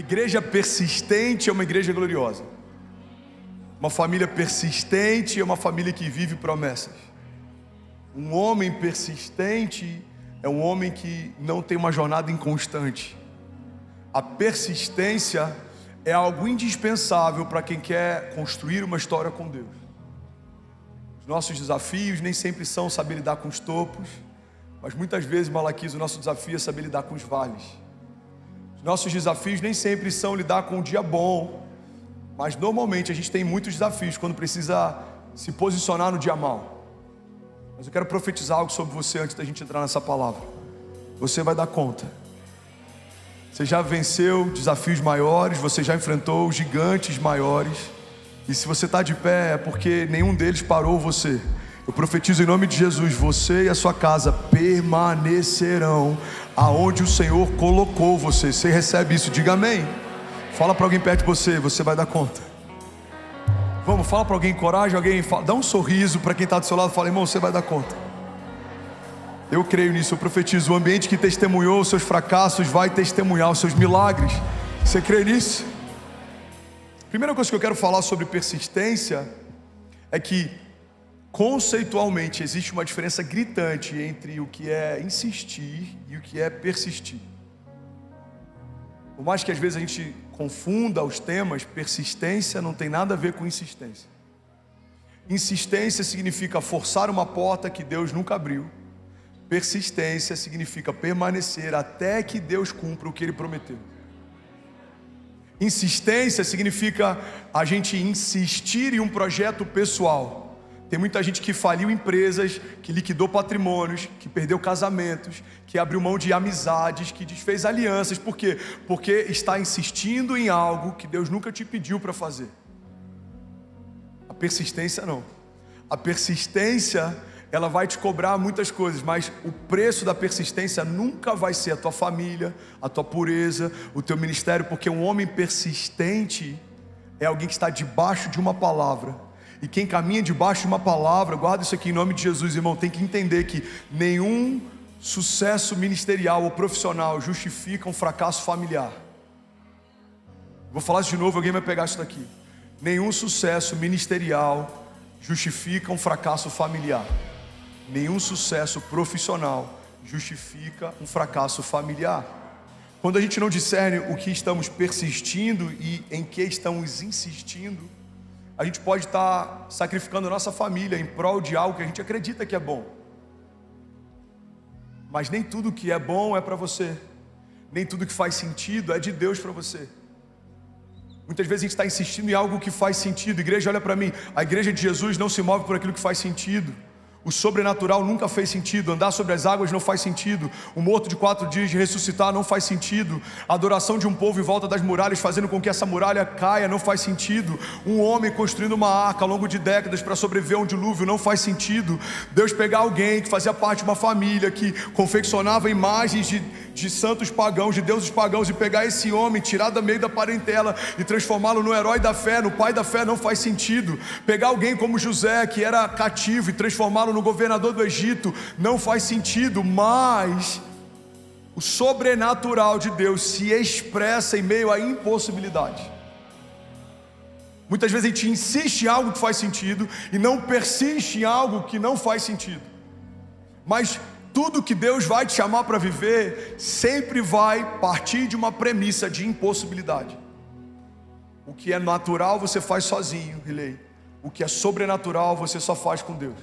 igreja persistente é uma igreja gloriosa. Uma família persistente é uma família que vive promessas. Um homem persistente é um homem que não tem uma jornada inconstante. A persistência é algo indispensável para quem quer construir uma história com Deus. Os nossos desafios nem sempre são saber lidar com os topos, mas muitas vezes, Malaquias, o nosso desafio é saber lidar com os vales. Os nossos desafios nem sempre são lidar com o dia bom, mas normalmente a gente tem muitos desafios quando precisa se posicionar no dia mau. Mas eu quero profetizar algo sobre você antes da gente entrar nessa palavra. Você vai dar conta. Você já venceu desafios maiores, você já enfrentou gigantes maiores. E se você está de pé é porque nenhum deles parou você. Eu profetizo em nome de Jesus, você e a sua casa permanecerão aonde o Senhor colocou você. Você recebe isso, diga amém. Fala para alguém perto de você, você vai dar conta. Vamos, fala para alguém, coragem, alguém, dá um sorriso para quem está do seu lado, fala, irmão, você vai dar conta. Eu creio nisso, eu profetizo, o ambiente que testemunhou os seus fracassos vai testemunhar os seus milagres. Você crê nisso? Primeira coisa que eu quero falar sobre persistência é que conceitualmente existe uma diferença gritante entre o que é insistir e o que é persistir. Por mais que às vezes a gente confunda os temas, persistência não tem nada a ver com insistência. Insistência significa forçar uma porta que Deus nunca abriu. Persistência significa permanecer até que Deus cumpra o que Ele prometeu. Insistência significa a gente insistir em um projeto pessoal. Tem muita gente que faliu empresas, que liquidou patrimônios, que perdeu casamentos, que abriu mão de amizades, que desfez alianças. Por quê? Porque está insistindo em algo que Deus nunca te pediu para fazer. A persistência não. A persistência, ela vai te cobrar muitas coisas, mas o preço da persistência nunca vai ser a tua família, a tua pureza, o teu ministério, porque um homem persistente é alguém que está debaixo de uma palavra. E quem caminha debaixo de uma palavra, guarda isso aqui em nome de Jesus, irmão, tem que entender que nenhum sucesso ministerial ou profissional justifica um fracasso familiar. Vou falar isso de novo, alguém vai pegar isso daqui. Nenhum sucesso ministerial justifica um fracasso familiar. Nenhum sucesso profissional justifica um fracasso familiar. Quando a gente não discerne o que estamos persistindo e em que estamos insistindo, a gente pode estar sacrificando a nossa família em prol de algo que a gente acredita que é bom. Mas nem tudo que é bom é para você. Nem tudo que faz sentido é de Deus para você. Muitas vezes a gente está insistindo em algo que faz sentido. Igreja, olha para mim, a igreja de Jesus não se move por aquilo que faz sentido. O sobrenatural nunca fez sentido. Andar sobre as águas não faz sentido. O morto de 4 dias de ressuscitar não faz sentido. A adoração de um povo em volta das muralhas, fazendo com que essa muralha caia, não faz sentido. Um homem construindo uma arca ao longo de décadas para sobreviver a um dilúvio, não faz sentido. Deus pegar alguém que fazia parte de uma família que confeccionava imagens de santos pagãos, de deuses pagãos, e pegar esse homem, tirar do meio da parentela e transformá-lo no herói da fé, no pai da fé, não faz sentido. Pegar alguém como José, que era cativo, e transformá-lo no governador do Egito, não faz sentido. Mas o sobrenatural de Deus se expressa em meio à impossibilidade. Muitas vezes a gente insiste em algo que faz sentido e não persiste em algo que não faz sentido. Mas tudo que Deus vai te chamar para viver sempre vai partir de uma premissa de impossibilidade. O que é natural você faz sozinho, Riley. O que é sobrenatural você só faz com Deus.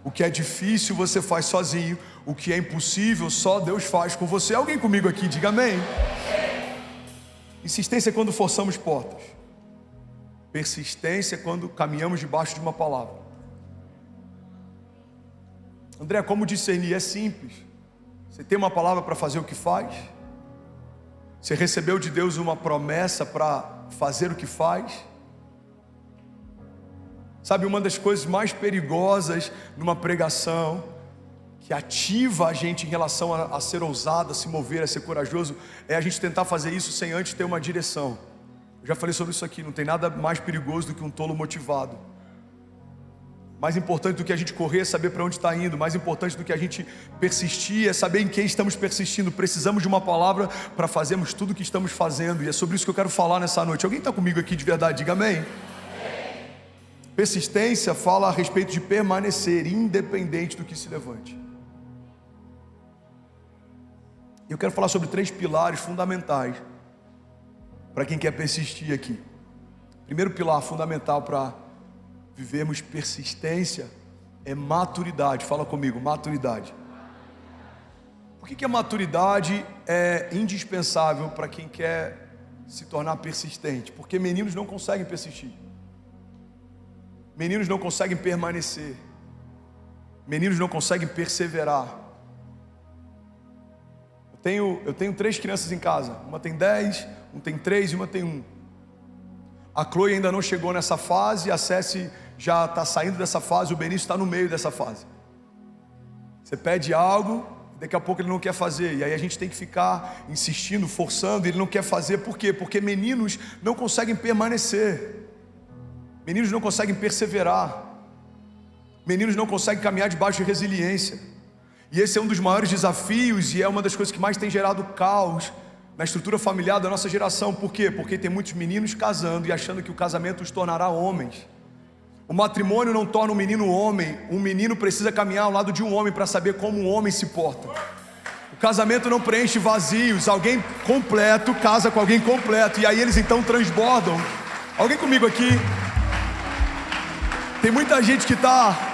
O que é difícil você faz sozinho. O que é impossível só Deus faz com você. Alguém comigo aqui, diga amém. Insistência é quando forçamos portas. Persistência é quando caminhamos debaixo de uma palavra. André, como discernir? É simples. Você tem uma palavra para fazer o que faz? Você recebeu de Deus uma promessa para fazer o que faz? Sabe, uma das coisas mais perigosas numa pregação, que ativa a gente em relação a ser ousado, a se mover, a ser corajoso, é a gente tentar fazer isso sem antes ter uma direção. Eu já falei sobre isso aqui, não tem nada mais perigoso do que um tolo motivado. Mais importante do que a gente correr é saber para onde está indo. Mais importante do que a gente persistir é saber em quem estamos persistindo. Precisamos de uma palavra para fazermos tudo o que estamos fazendo. E é sobre isso que eu quero falar nessa noite. Alguém está comigo aqui de verdade? Diga amém. Persistência fala a respeito de permanecer independente do que se levante. Eu quero falar sobre 3 pilares fundamentais para quem quer persistir aqui. Primeiro pilar fundamental para vivermos persistência é maturidade. Fala comigo, maturidade. Por que a maturidade é indispensável para quem quer se tornar persistente? Porque meninos não conseguem persistir. Meninos não conseguem permanecer. Meninos não conseguem perseverar. Eu tenho 3 crianças em casa. Uma tem 10, um tem 3 e uma tem 1. A Chloe ainda não chegou nessa fase, a Ceci já está saindo dessa fase, o Benício está no meio dessa fase. Você pede algo, daqui a pouco ele não quer fazer, e aí a gente tem que ficar insistindo, forçando, ele não quer fazer. Por quê? Porque meninos não conseguem permanecer, meninos não conseguem perseverar, meninos não conseguem caminhar debaixo de resiliência. E esse é um dos maiores desafios e é uma das coisas que mais tem gerado caos na estrutura familiar da nossa geração. Por quê? Porque tem muitos meninos casando e achando que o casamento os tornará homens. O matrimônio não torna um menino homem. Um menino precisa caminhar ao lado de um homem para saber como um homem se porta. O casamento não preenche vazios. Alguém completo casa com alguém completo, e aí eles então transbordam. Alguém comigo aqui? Tem muita gente que está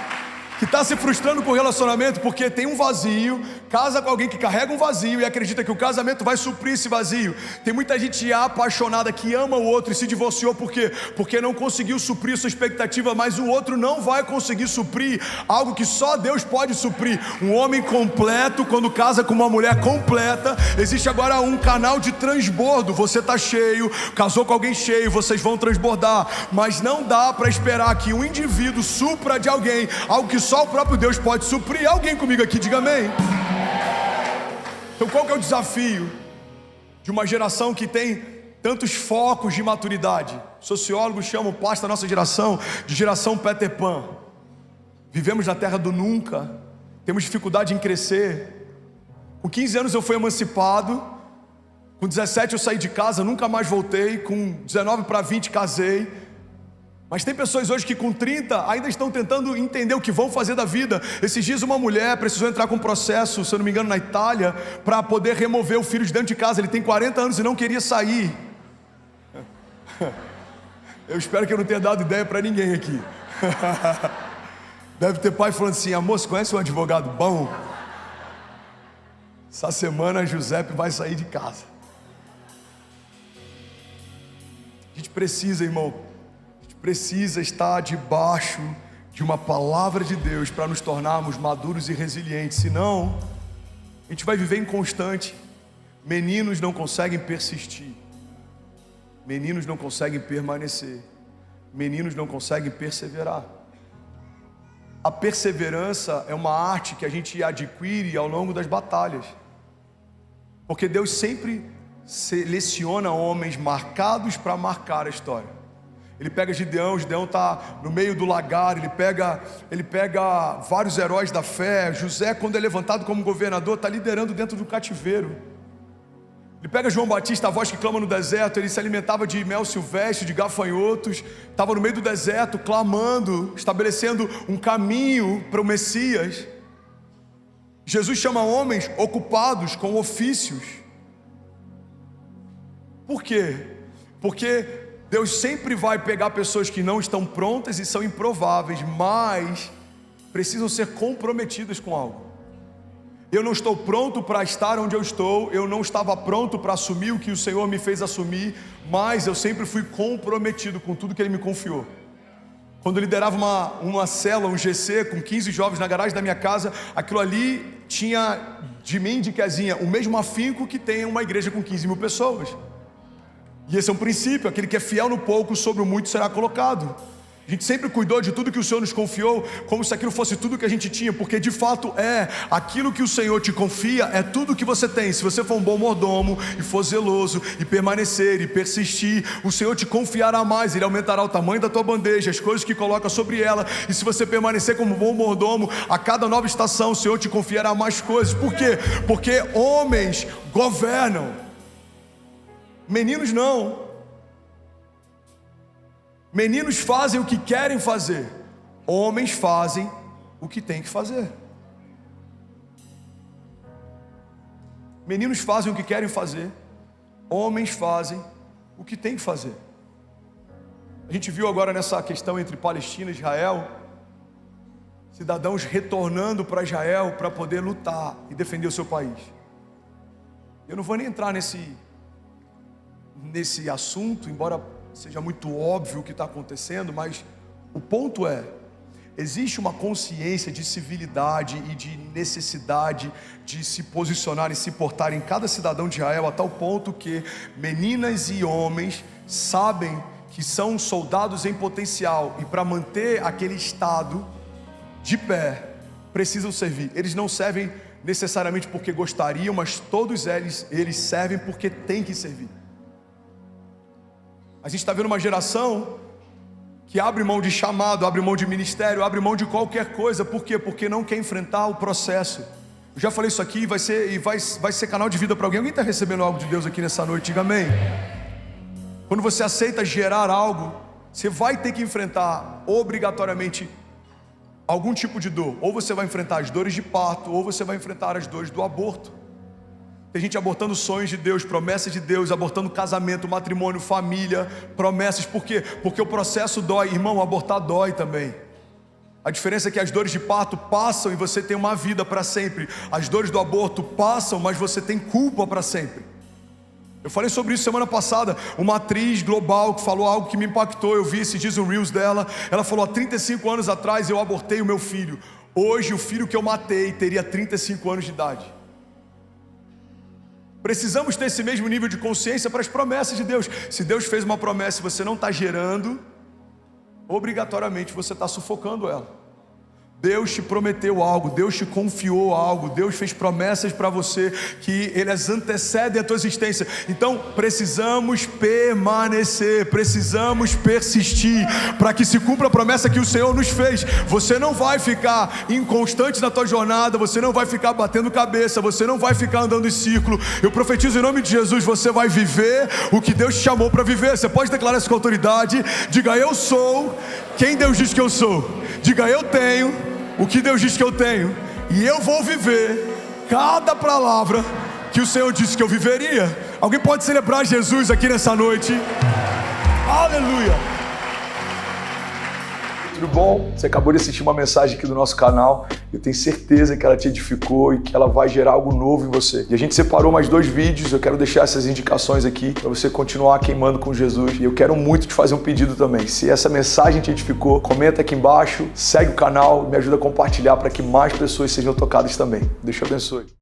se frustrando com o relacionamento porque tem um vazio, casa com alguém que carrega um vazio e acredita que o casamento vai suprir esse vazio. Tem muita gente apaixonada que ama o outro e se divorciou. Por quê? Porque não conseguiu suprir sua expectativa, mas o outro não vai conseguir suprir algo que só Deus pode suprir. Um homem completo, quando casa com uma mulher completa, existe agora um canal de transbordo. Você está cheio, casou com alguém cheio, vocês vão transbordar, mas não dá para esperar que um indivíduo supra de alguém algo que só o próprio Deus pode suprir. Alguém comigo aqui, diga amém. Então qual que é o desafio de uma geração que tem tantos focos de maturidade? Sociólogos chamam parte da nossa geração de geração Peter Pan. Vivemos na terra do nunca, temos dificuldade em crescer. Com 15 anos eu fui emancipado, com 17 eu saí de casa, nunca mais voltei, com 19 para 20 casei. Mas tem pessoas hoje que com 30 ainda estão tentando entender o que vão fazer da vida. Esses dias uma mulher precisou entrar com um processo, se eu não me engano na Itália, para poder remover o filho de dentro de casa. Ele tem 40 anos e não queria sair. Eu espero que eu não tenha dado ideia para ninguém aqui. Deve ter pai falando assim: amor, você conhece um advogado bom? Essa semana Giuseppe vai sair de casa. A gente precisa, irmão, precisa estar debaixo de uma palavra de Deus para nos tornarmos maduros e resilientes. Senão a gente vai viver inconstante. Meninos não conseguem persistir, meninos não conseguem permanecer, meninos não conseguem perseverar. A perseverança é uma arte que a gente adquire ao longo das batalhas, porque Deus sempre seleciona homens marcados para marcar a história. Ele pega Gideão está no meio do lagar, ele pega vários heróis da fé. José, quando é levantado como governador, está liderando dentro do cativeiro. Ele pega João Batista, a voz que clama no deserto. Ele se alimentava de mel silvestre, de gafanhotos, estava no meio do deserto, clamando, estabelecendo um caminho para o Messias. Jesus chama homens ocupados com ofícios. Por quê? Porque Deus sempre vai pegar pessoas que não estão prontas e são improváveis, mas precisam ser comprometidas com algo. Eu não estou pronto para estar onde eu estou, eu não estava pronto para assumir o que o Senhor me fez assumir, mas eu sempre fui comprometido com tudo que Ele me confiou. Quando eu liderava uma célula, um GC, com 15 jovens na garagem da minha casa, aquilo ali tinha de mim, de Kezinha, o mesmo afinco que tem uma igreja com 15 mil pessoas. E esse é um princípio: aquele que é fiel no pouco, sobre o muito será colocado. A gente sempre cuidou de tudo que o Senhor nos confiou, como se aquilo fosse tudo que a gente tinha, porque de fato aquilo que o Senhor te confia é tudo que você tem. Se você for um bom mordomo e for zeloso e permanecer e persistir, o Senhor te confiará mais, Ele aumentará o tamanho da tua bandeja, as coisas que coloca sobre ela, e se você permanecer como bom mordomo, a cada nova estação o Senhor te confiará mais coisas. Por quê? Porque homens governam, meninos não. Meninos fazem o que querem fazer, homens fazem o que têm que fazer. Meninos fazem o que querem fazer, homens fazem o que têm que fazer. A gente viu agora nessa questão entre Palestina e Israel, cidadãos retornando para Israel para poder lutar e defender o seu país. Eu não vou nem entrar nesse assunto, embora seja muito óbvio o que está acontecendo, mas o ponto existe uma consciência de civilidade e de necessidade de se posicionar e se portar em cada cidadão de Israel, a tal ponto que meninas e homens sabem que são soldados em potencial, e para manter aquele estado de pé, precisam servir. Eles não servem necessariamente porque gostariam, mas todos eles servem porque têm que servir. A gente está vendo uma geração que abre mão de chamado, abre mão de ministério, abre mão de qualquer coisa. Por quê? Porque não quer enfrentar o processo. Eu já falei isso aqui, vai ser canal de vida para alguém. Alguém está recebendo algo de Deus aqui nessa noite? Diga amém. Quando você aceita gerar algo, você vai ter que enfrentar obrigatoriamente algum tipo de dor. Ou você vai enfrentar as dores de parto, ou você vai enfrentar as dores do aborto. Tem gente abortando sonhos de Deus, promessas de Deus, abortando casamento, matrimônio, família, promessas. Por quê? Porque o processo dói. Irmão, abortar dói também. A diferença é que as dores de parto passam e você tem uma vida para sempre. As dores do aborto passam, mas você tem culpa para sempre. Eu falei sobre isso semana passada. Uma atriz global que falou algo que me impactou. Eu vi esses dias um Reels dela. Ela falou: há 35 anos atrás eu abortei o meu filho. Hoje o filho que eu matei teria 35 anos de idade. Precisamos ter esse mesmo nível de consciência para as promessas de Deus. Se Deus fez uma promessa e você não está gerando, obrigatoriamente você está sufocando ela. Deus te prometeu algo, Deus te confiou algo, Deus fez promessas para você que elas antecedem a tua existência. Então precisamos permanecer, precisamos persistir para que se cumpra a promessa que o Senhor nos fez. Você não vai ficar inconstante na tua jornada, você não vai ficar batendo cabeça, você não vai ficar andando em círculo. Eu profetizo em nome de Jesus, você vai viver o que Deus te chamou para viver. Você pode declarar isso com autoridade. Diga: eu sou quem Deus diz que eu sou. Diga: eu tenho o que Deus diz que eu tenho, e eu vou viver cada palavra que o Senhor disse que eu viveria. Alguém pode celebrar Jesus aqui nessa noite? Aleluia! Tudo bom? Você acabou de assistir uma mensagem aqui do nosso canal. Eu tenho certeza que ela te edificou e que ela vai gerar algo novo em você. E a gente separou mais 2 vídeos. Eu quero deixar essas indicações aqui para você continuar queimando com Jesus. E eu quero muito te fazer um pedido também. Se essa mensagem te edificou, comenta aqui embaixo, segue o canal, me ajuda a compartilhar para que mais pessoas sejam tocadas também. Deus te abençoe.